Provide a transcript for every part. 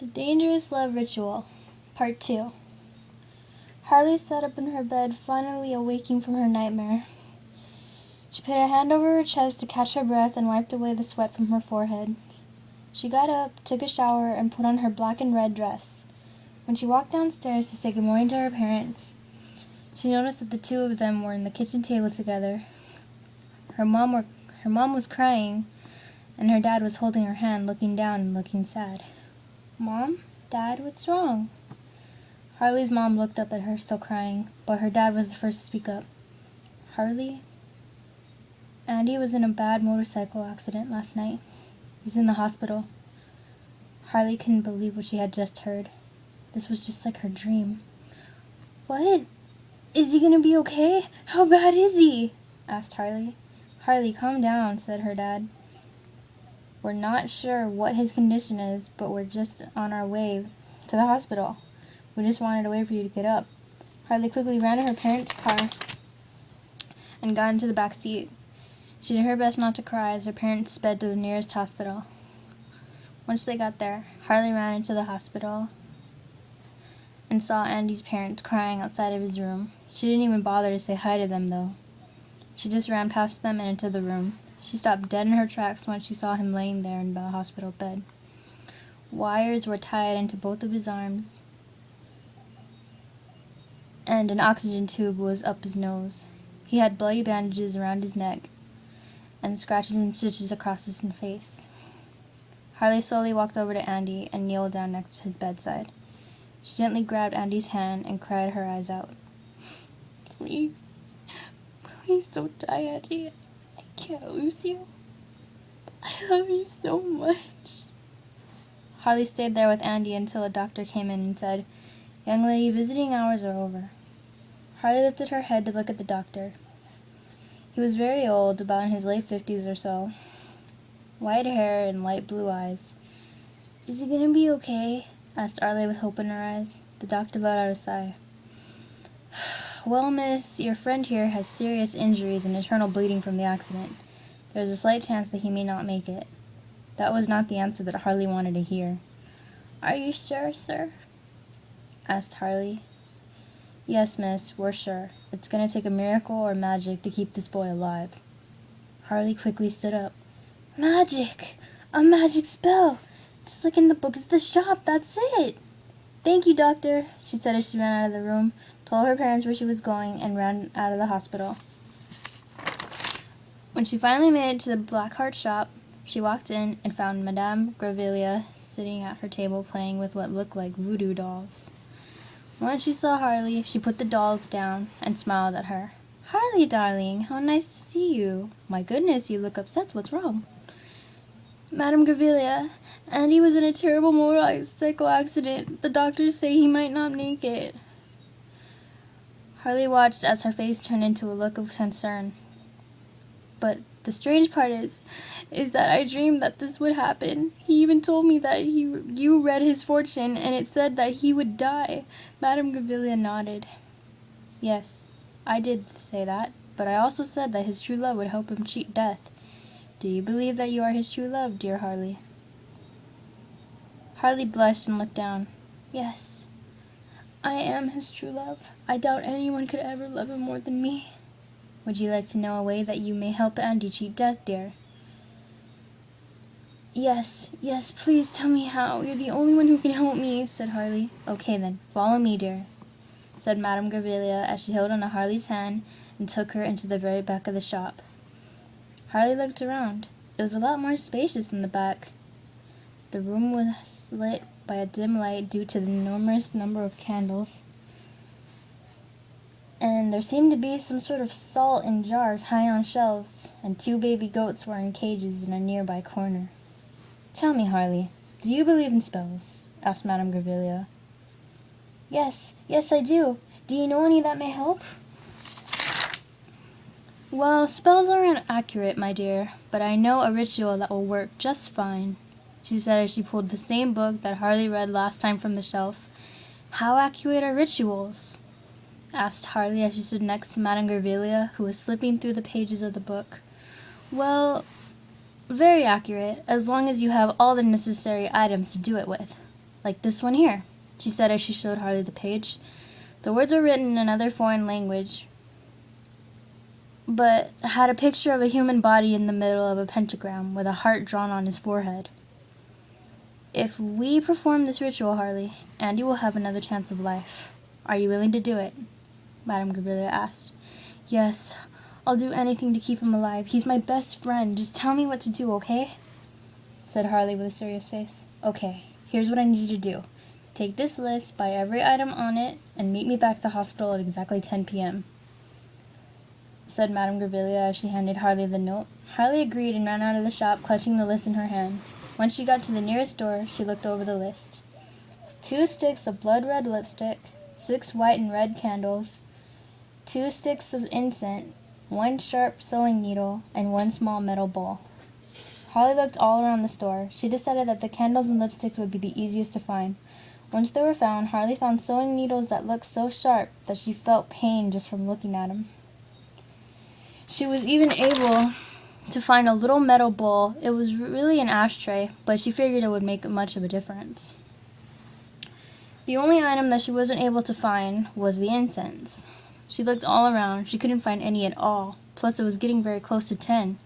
The Dangerous Love Ritual, Part 2. Harley sat up in her bed, finally awaking from her nightmare. She put a hand over her chest to catch her breath and wiped away the sweat from her forehead. She got up, took a shower, and put on her black and red dress. When she walked downstairs to say good morning to her parents, she noticed that the two of them were in the kitchen table together. Her mom was crying, and her dad was holding her hand, looking down and looking sad. "Mom? Dad, what's wrong?" Harley's mom looked up at her, still crying, but her dad was the first to speak up. "Harley, Andy was in a bad motorcycle accident last night. He's in the hospital." Harley couldn't believe what she had just heard. This was just like her dream. "What? Is he gonna be okay? How bad is he?" asked Harley. "Harley, calm down," said her dad. "We're not sure what his condition is, but we're just on our way to the hospital. We just wanted to wait for you to get up." Harley quickly ran to her parents' car and got into the back seat. She did her best not to cry as her parents sped to the nearest hospital. Once they got there, Harley ran into the hospital and saw Andy's parents crying outside of his room. She didn't even bother to say hi to them, though. She just ran past them and into the room. She stopped dead in her tracks when she saw him laying there in the hospital bed. Wires were tied into both of his arms, and an oxygen tube was up his nose. He had bloody bandages around his neck and scratches and stitches across his face. Harley slowly walked over to Andy and kneeled down next to his bedside. She gently grabbed Andy's hand and cried her eyes out. "Please, please don't die, Andy. I can't lose you. I love you so much." Harley stayed there with Andy until a doctor came in and said, "Young lady, visiting hours are over." Harley lifted her head to look at the doctor. He was very old, about in his late 50s or so. White hair and light blue eyes. "Is he gonna be okay?" asked Harley with hope in her eyes. The doctor let out a sigh. "Well, miss, your friend here has serious injuries and internal bleeding from the accident. There's a slight chance that he may not make it." That was not the answer that Harley wanted to hear. "Are you sure, sir?" asked Harley. "Yes, miss, we're sure. It's going to take a miracle or magic to keep this boy alive." Harley quickly stood up. "Magic! A magic spell! Just like in the books at the shop, that's it!" "Thank you, doctor," she said as she ran out of the room, told her parents where she was going, and ran out of the hospital. When she finally made it to the Black Heart shop, she walked in and found Madame Gravelia sitting at her table playing with what looked like voodoo dolls. When she saw Harley, she put the dolls down and smiled at her. "Harley, darling, how nice to see you. My goodness, you look upset. What's wrong?" "Madame Gravelia, Andy was in a terrible motorcycle accident. The doctors say he might not make it." Harley watched as her face turned into a look of concern. "But the strange part is that I dreamed that this would happen. He even told me that you read his fortune, and it said that he would die." Madame Gravelia nodded. "Yes, I did say that, but I also said that his true love would help him cheat death. Do you believe that you are his true love, dear Harley?" Harley blushed and looked down. "Yes, I am his true love. I doubt anyone could ever love him more than me." "Would you like to know a way that you may help Andy cheat death, dear?" Yes, please tell me how. You're the only one who can help me," said Harley. "Okay then, follow me, dear," said Madame Gravelia as she held onto Harley's hand and took her into the very back of the shop. Harley looked around. It was a lot more spacious in the back. The room was lit by a dim light due to the enormous number of candles, and there seemed to be some sort of salt in jars high on shelves, and 2 baby goats were in cages in a nearby corner. "Tell me, Harley, do you believe in spells?" asked Madame Gravelia. Yes, I do. Do you know any that may help?" "Well, spells aren't accurate, my dear, but I know a ritual that will work just fine," she said as she pulled the same book that Harley read last time from the shelf. "How accurate are rituals?" asked Harley as she stood next to Madame Gravelia, who was flipping through the pages of the book. "Well, very accurate, as long as you have all the necessary items to do it with." Like this one here, she said as she showed Harley the page. The words were written in another foreign language, but had a picture of a human body in the middle of a pentagram with a heart drawn on his forehead. If we perform this ritual, Harley, Andy will have another chance of life. Are you willing to do it? Madame Gavilia asked. Yes, I'll do anything to keep him alive. He's my best friend. Just tell me what to do, okay? Said Harley with a serious face. Okay, here's what I need you to do. Take this list, buy every item on it, and meet me back at the hospital at exactly 10 p.m., said Madame Gavilia as she handed Harley the note. Harley agreed and ran out of the shop, clutching the list in her hand. Once she got to the nearest door, she looked over the list. 2 sticks of blood-red lipstick, 6 white and red candles, 2 sticks of incense, 1 sharp sewing needle, and 1 small metal ball. Harley looked all around the store. She decided that the candles and lipsticks would be the easiest to find. Once they were found, Harley found sewing needles that looked so sharp that she felt pain just from looking at them. She was even able to find a little metal bowl. It was really an ashtray, but she figured it would make much of a difference. The only item that she wasn't able to find was the incense. She looked all around. She couldn't find any at all. Plus, it was getting very close to 10.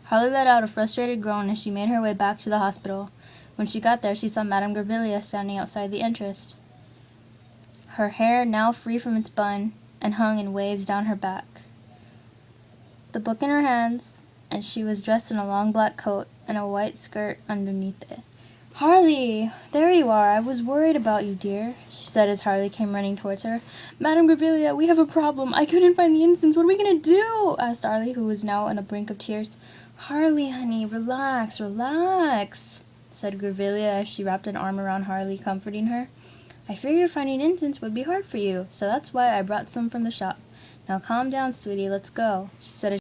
Harley let out a frustrated groan as she made her way back to the hospital. When she got there, she saw Madame Gavilia standing outside the entrance. Her hair, now free from its bun, and hung in waves down her back. The book in her hands, and she was dressed in a long black coat and a white skirt underneath it. Harley, there you are. I was worried about you, dear, she said as Harley came running towards her. Madame Gavilia, we have a problem. I couldn't find the incense. What are we going to do? Asked Harley, who was now on the brink of tears. Harley, honey, relax, said Gavilia as she wrapped an arm around Harley, comforting her. I figured finding incense would be hard for you, so that's why I brought some from the shop. Now calm down, sweetie, let's go, she said as